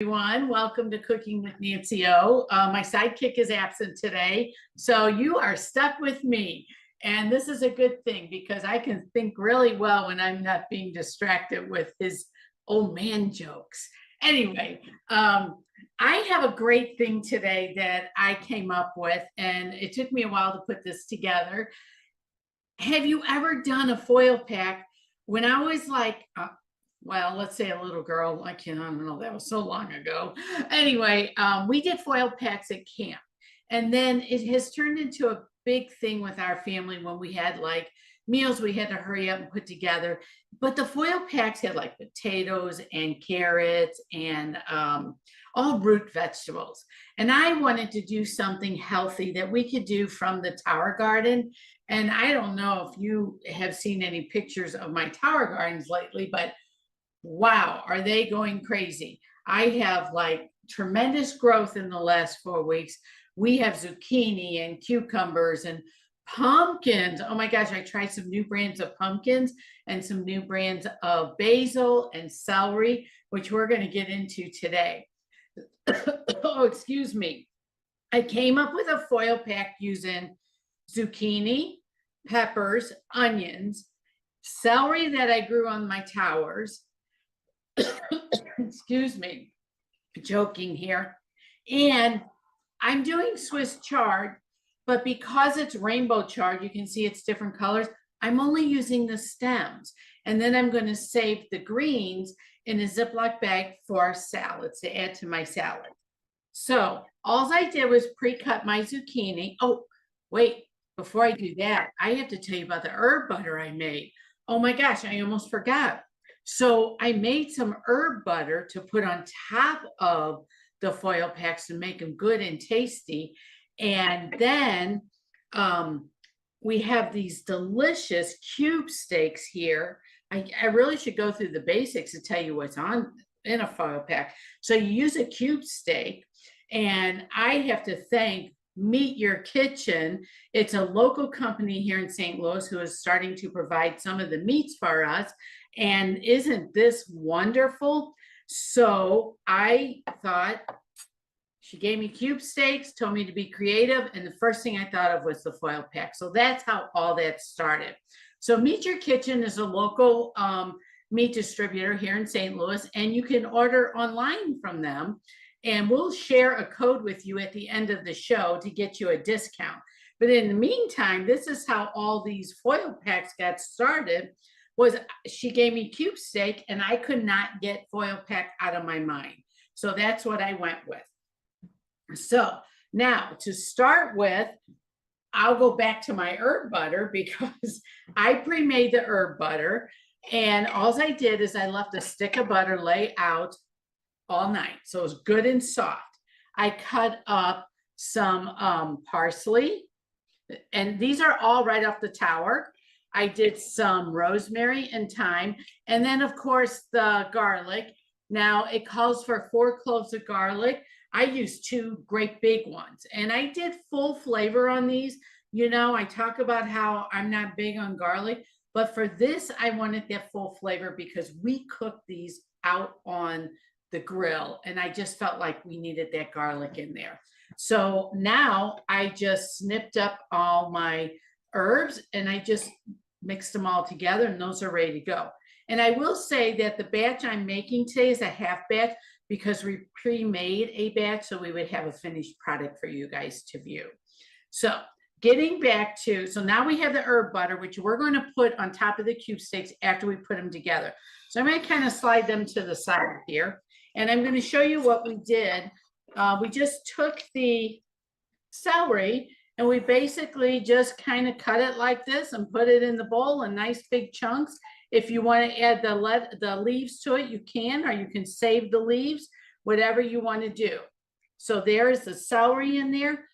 Everyone, welcome to Cooking with Nancy O. My sidekick is absent today, so you are stuck with me. And this is a good thing because I can think really well when I'm not being distracted with his old man jokes. Anyway, I have a great thing today that I came up with, and it took me a while to put this together. Have you ever done a foil pack? When I was like, well, let's say a little girl, I don't know, that was so long ago. Anyway, we did foil packs at camp. And then it has turned into a big thing with our family when we had like meals we had to hurry up and put together. But the foil packs had like potatoes and carrots and all root vegetables. And I wanted to do something healthy that we could do from the Tower Garden. And I don't know if you have seen any pictures of my Tower Gardens lately, but wow, are they going crazy? I have like tremendous growth in the last 4 weeks. We have zucchini and cucumbers and pumpkins. Oh my gosh, I tried some new brands of pumpkins and some new brands of basil and celery, which we're going to get into today. Oh, excuse me. I came up with a foil pack using zucchini, peppers, onions, celery that I grew on my towers, excuse me, joking here. And I'm doing Swiss chard, but because it's rainbow chard, you can see it's different colors. I'm only using the stems. And then I'm going to save the greens in a Ziploc bag for salads to add to my salad. So all I did was pre-cut my zucchini. Oh, wait, before I do that, I have to tell you about the herb butter I made. Oh my gosh, I almost forgot. So I made some herb butter to put on top of the foil packs to make them good and tasty. And then we have these delicious cube steaks here. I really should go through the basics to tell you what's on in a foil pack. So you use a cube steak, and I have to thank Meet Your Kitchen. It's a local company here in St. Louis who is starting to provide some of the meats for us. And isn't this wonderful? So I thought, she gave me cube steaks, told me to be creative, and the first thing I thought of was the foil pack. So that's how all that started. So Meet Your Kitchen is a local meat distributor here in St. Louis, and you can order online from them. And we'll share a code with you at the end of the show to get you a discount. But in the meantime, this is how all these foil packs got started. Was she gave me cube steak, and I could not get foil pack out of my mind. So that's what I went with. So now to start with, I'll go back to my herb butter because I pre-made the herb butter, and all I did is I left a stick of butter lay out all night. So it was good and soft. I cut up some parsley, and these are all right off the tower. I did some rosemary and thyme, and then of course the garlic. Now it calls for 4 cloves of garlic. I used 2 great big ones, and I did full flavor on these. You know, I talk about how I'm not big on garlic, but for this, I wanted that full flavor because we cook these out on the grill, and I just felt like we needed that garlic in there. So now I just snipped up all my herbs and I just mixed them all together, and those are ready to go. And I will say that the batch I'm making today is a half batch because we pre-made a batch so we would have a finished product for you guys to view. So getting back to, so now we have the herb butter, which we're going to put on top of the cube steaks after we put them together. So I'm going to kind of slide them to the side here, and I'm going to show you what we did. We just took the celery and we basically just kind of cut it like this and put it in the bowl in nice big chunks. If you want to add the leaves to it, you can, or you can save the leaves, whatever you want to do. So there is the celery in there.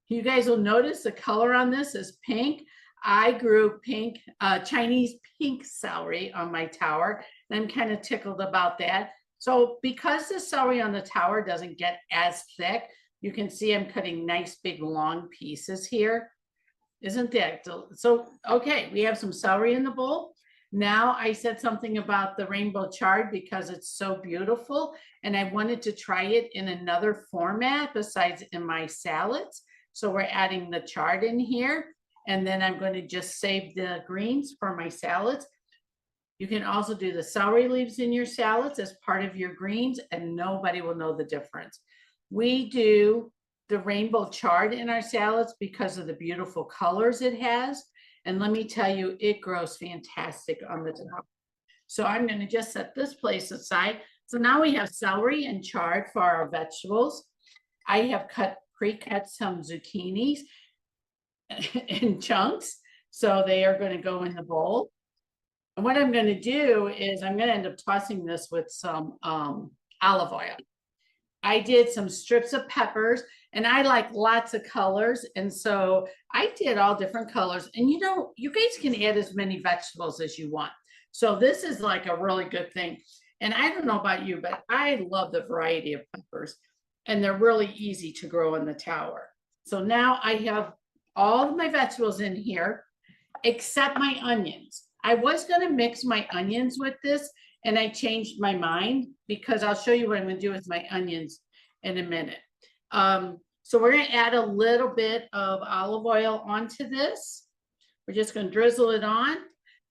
You guys will notice the color on this is pink. I grew pink, Chinese pink celery on my tower, and I'm kind of tickled about that. So because the celery on the tower doesn't get as thick, you can see I'm cutting nice big long pieces here. Isn't that so? Okay, we have some celery in the bowl. Now I said something about the rainbow chard because it's so beautiful and I wanted to try it in another format besides in my salads. So we're adding the chard in here and then I'm going to just save the greens for my salads. You can also do the celery leaves in your salads as part of your greens and nobody will know the difference. We do the rainbow chard in our salads because of the beautiful colors it has. And let me tell you, it grows fantastic on the top. So I'm going to just set this place aside. So now we have celery and chard for our vegetables. I have pre-cut some zucchinis in chunks. So they are going to go in the bowl. And what I'm going to do is I'm going to end up tossing this with some olive oil. I did some strips of peppers and I like lots of colors. And so I did all different colors. And you know, you guys can add as many vegetables as you want. So this is like a really good thing. And I don't know about you, but I love the variety of peppers and they're really easy to grow in the tower. So now I have all of my vegetables in here, except my onions. I was going to mix my onions with this and I changed my mind because I'll show you what I'm going to do with my onions in a minute. So we're going to add a little bit of olive oil onto this. We're just going to drizzle it on.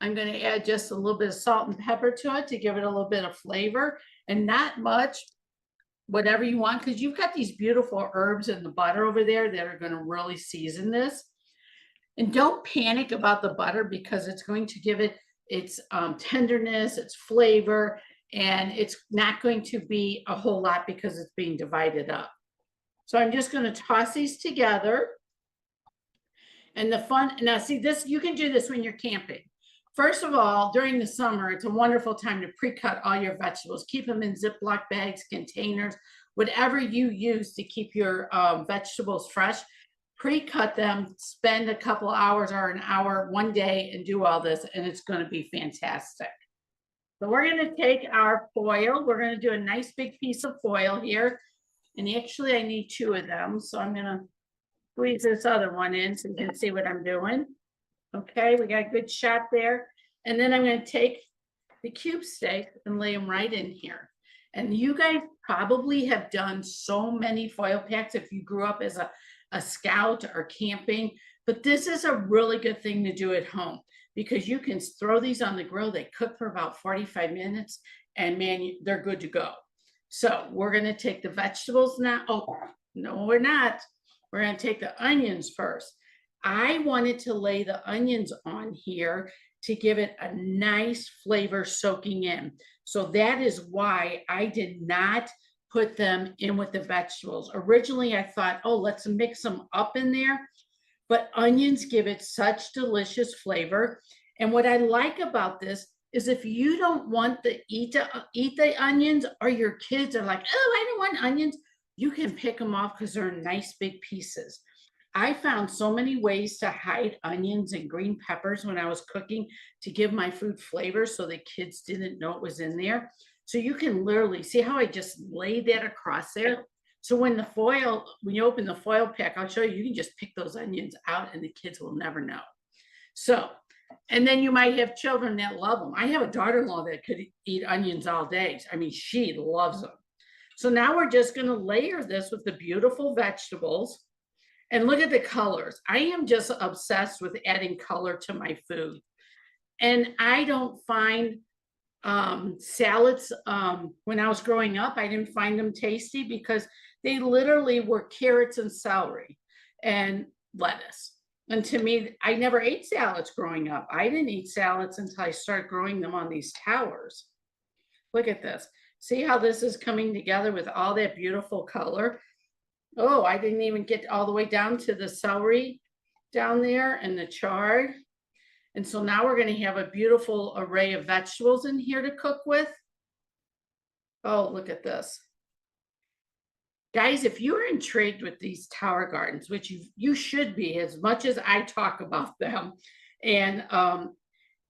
I'm going to add just a little bit of salt and pepper to it to give it a little bit of flavor and not much, whatever you want, because you've got these beautiful herbs in the butter over there that are going to really season this. And don't panic about the butter because it's going to give it its tenderness, its flavor, and it's not going to be a whole lot because it's being divided up. So I'm just going to toss these together. And the fun, now see this, you can do this when you're camping. First of all, during the summer, it's a wonderful time to pre-cut all your vegetables. Keep them in Ziploc bags, containers, whatever you use to keep your vegetables fresh. Pre-cut them, spend a couple hours or an hour one day and do all this, and it's going to be fantastic. So we're going to take our foil. We're going to do a nice big piece of foil here. And actually, I need 2 of them. So I'm going to squeeze this other one in so you can see what I'm doing. Okay, we got a good shot there. And then I'm going to take the cube steak and lay them right in here. And you guys probably have done so many foil packs if you grew up as a scout or camping, but this is a really good thing to do at home because you can throw these on the grill. They cook for about 45 minutes and man, they're good to go. So we're going to take the vegetables now. Oh, no, we're not. We're going to take the onions first. I wanted to lay the onions on here to give it a nice flavor soaking in. So that is why I did not put them in with the vegetables. Originally, I thought, oh, let's mix them up in there. But onions give it such delicious flavor. And what I like about this is if you don't want to eat the onions or your kids are like, oh, I don't want onions, you can pick them off because they're nice big pieces. I found so many ways to hide onions and green peppers when I was cooking to give my food flavor so the kids didn't know it was in there. So you can literally see how I just laid that across there. So when you open the foil pack, I'll show you, you can just pick those onions out and the kids will never know. So, and then you might have children that love them. I have a daughter-in-law that could eat onions all day. I mean, she loves them. So now we're just going to layer this with the beautiful vegetables. And look at the colors. I am just obsessed with adding color to my food. And I don't find salads, when I was growing up, I didn't find them tasty because they literally were carrots and celery and lettuce. And to me, I never ate salads growing up. I didn't eat salads until I started growing them on these towers. Look at this. See how this is coming together with all that beautiful color? Oh, I didn't even get all the way down to the celery down there and the chard. And so now we're going to have a beautiful array of vegetables in here to cook with. Oh, look at this. Guys, if you're intrigued with these tower gardens, which you should be as much as I talk about them, and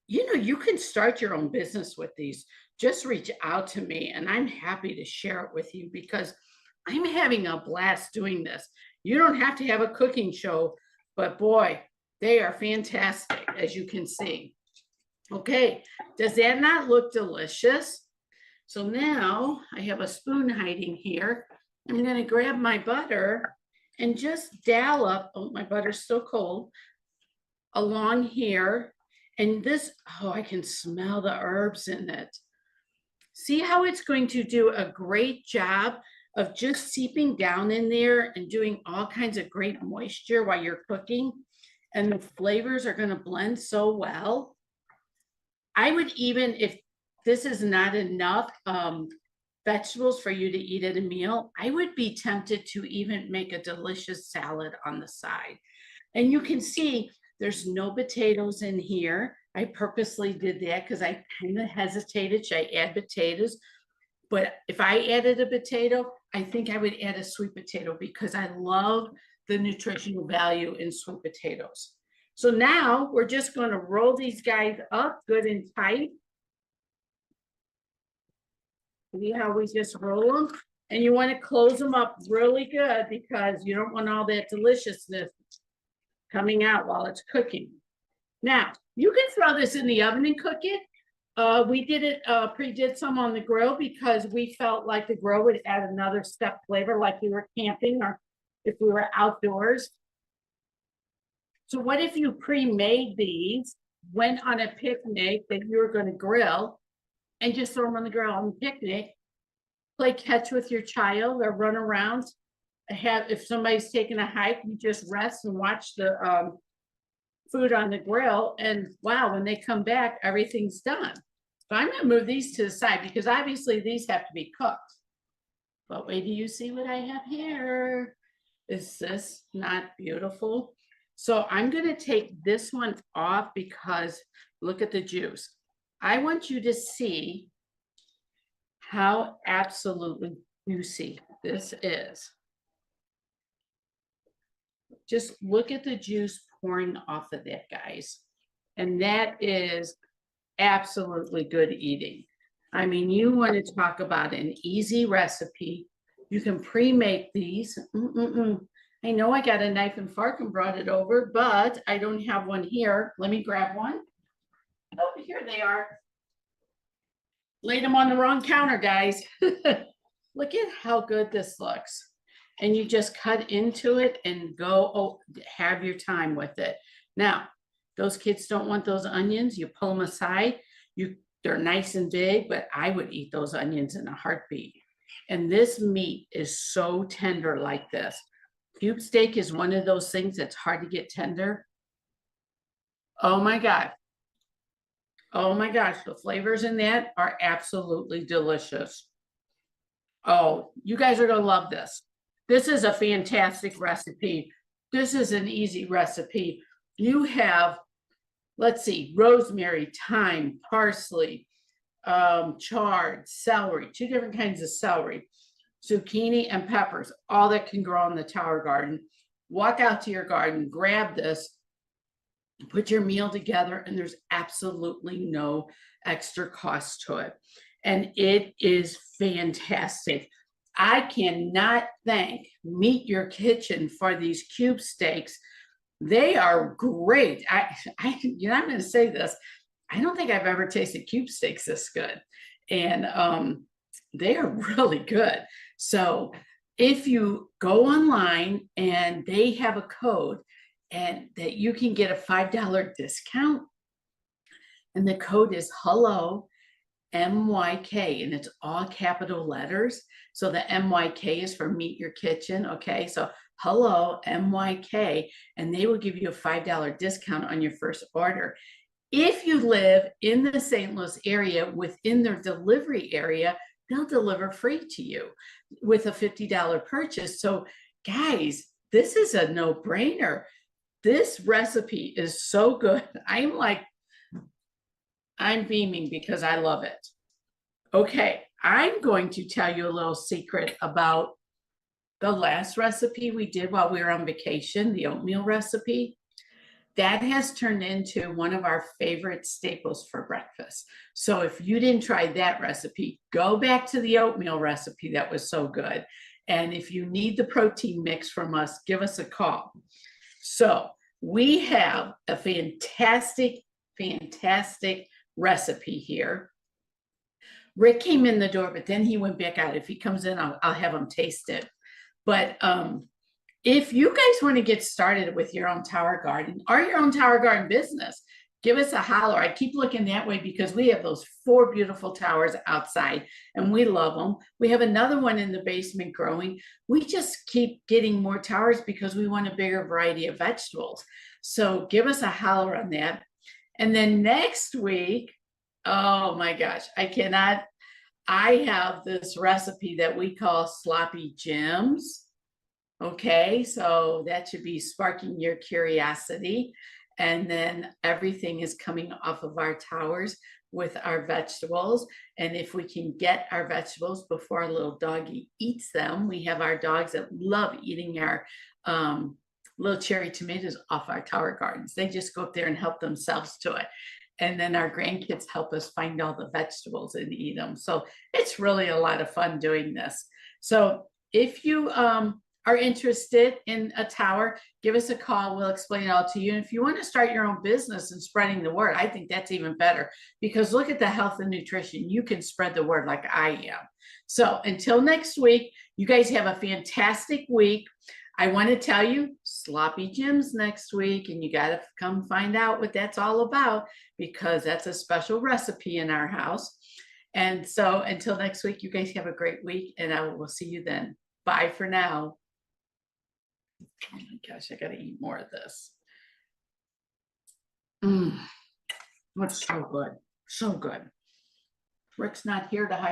you know, you can start your own business with these. Just reach out to me and I'm happy to share it with you because I'm having a blast doing this. You don't have to have a cooking show, but boy, they are fantastic, as you can see. Okay, does that not look delicious? So now I have a spoon hiding here. I'm gonna grab my butter and just dollop, oh, my butter's still cold, along here. And this, oh, I can smell the herbs in it. See how it's going to do a great job of just seeping down in there and doing all kinds of great moisture while you're cooking. And the flavors are gonna blend so well. I would even, if this is not enough vegetables for you to eat at a meal, I would be tempted to even make a delicious salad on the side. And you can see there's no potatoes in here. I purposely did that because I kind of hesitated. Should I add potatoes? But if I added a potato, I think I would add a sweet potato because I love the nutritional value in sweet potatoes. So now we're just going to roll these guys up good and tight. See how we just roll them? And you want to close them up really good because you don't want all that deliciousness coming out while it's cooking. Now, you can throw this in the oven and cook it. We did it, pre-did some on the grill because we felt like the grill would add another step flavor like we were camping or if we were outdoors. So what if you pre-made these, went on a picnic that you were going to grill and just throw them on the grill on the picnic, play catch with your child or run around. If somebody's taking a hike, you just rest and watch the food on the grill. And wow, when they come back, everything's done. So I'm going to move these to the side because obviously these have to be cooked. But wait, do you see what I have here? Is this not beautiful? So I'm going to take this one off because look at the juice. I want you to see how absolutely juicy this is. Just look at the juice pouring off of that, guys. And that is absolutely good eating. I mean, you want to talk about an easy recipe. You can pre-make these. I know I got a knife and fork and brought it over, but I don't have one here. Let me grab one. Oh, here they are. Laid them on the wrong counter, guys. Look at how good this looks. And you just cut into it and go, oh, have your time with it. Now, those kids don't want those onions. You pull them aside. They're nice and big, but I would eat those onions in a heartbeat. And this meat is so tender like this. Cube steak is one of those things that's hard to get tender. Oh my God. Oh my gosh, the flavors in that are absolutely delicious. Oh, you guys are gonna love this. This is a fantastic recipe. This is an easy recipe. You have, let's see, rosemary, thyme, parsley, chard, celery, 2 different kinds of celery, zucchini and peppers, all that can grow in the Tower Garden. Walk out to your garden, grab this, put your meal together, and there's absolutely no extra cost to it. And it is fantastic. I cannot thank Meet Your Kitchen for these cube steaks. They are great. I'm going to say this. I don't think I've ever tasted cube steaks this good. And they are really good. So if you go online and they have a code and that you can get a $5 discount, and the code is HELLO MYK, and it's all capital letters. So the MYK is for Meet Your Kitchen. Okay, so HELLO MYK, and they will give you a $5 discount on your first order. If you live in the St. Louis area within their delivery area, they'll deliver free to you with a $50 purchase. So guys, this is a no-brainer. This recipe is so good. I'm beaming because I love it. Okay, I'm going to tell you a little secret about the last recipe we did while we were on vacation, the oatmeal recipe. That has turned into one of our favorite staples for breakfast. So if you didn't try that recipe, go back to the oatmeal recipe. That was so good. And if you need the protein mix from us, give us a call. So we have a fantastic recipe here. Rick came in the door, but then he went back out. If he comes in, I'll have him taste it. But if you guys want to get started with your own tower garden or your own tower garden business, give us a holler. I keep looking that way because we have those 4 beautiful towers outside and we love them. We have another one in the basement growing. We just keep getting more towers because we want a bigger variety of vegetables. So give us a holler on that. And then next week, oh my gosh, I have this recipe that we call Sloppy Jims. Okay, so that should be sparking your curiosity. And then everything is coming off of our towers with our vegetables. And if we can get our vegetables before our little doggy eats them, we have our dogs that love eating our little cherry tomatoes off our tower gardens. They just go up there and help themselves to it. And then our grandkids help us find all the vegetables and eat them. So it's really a lot of fun doing this. So if you are interested in a tower, give us a call. We'll explain it all to you. And if you want to start your own business and spreading the word, I think that's even better because look at the health and nutrition. You can spread the word like I am. So until next week, you guys have a fantastic week. I want to tell you Sloppy Jims next week, and you got to come find out what that's all about because that's a special recipe in our house. And so until next week, you guys have a great week, and I will see you then. Bye for now. Oh my gosh, I got to eat more of this. It's so good. So good. Rick's not here to hide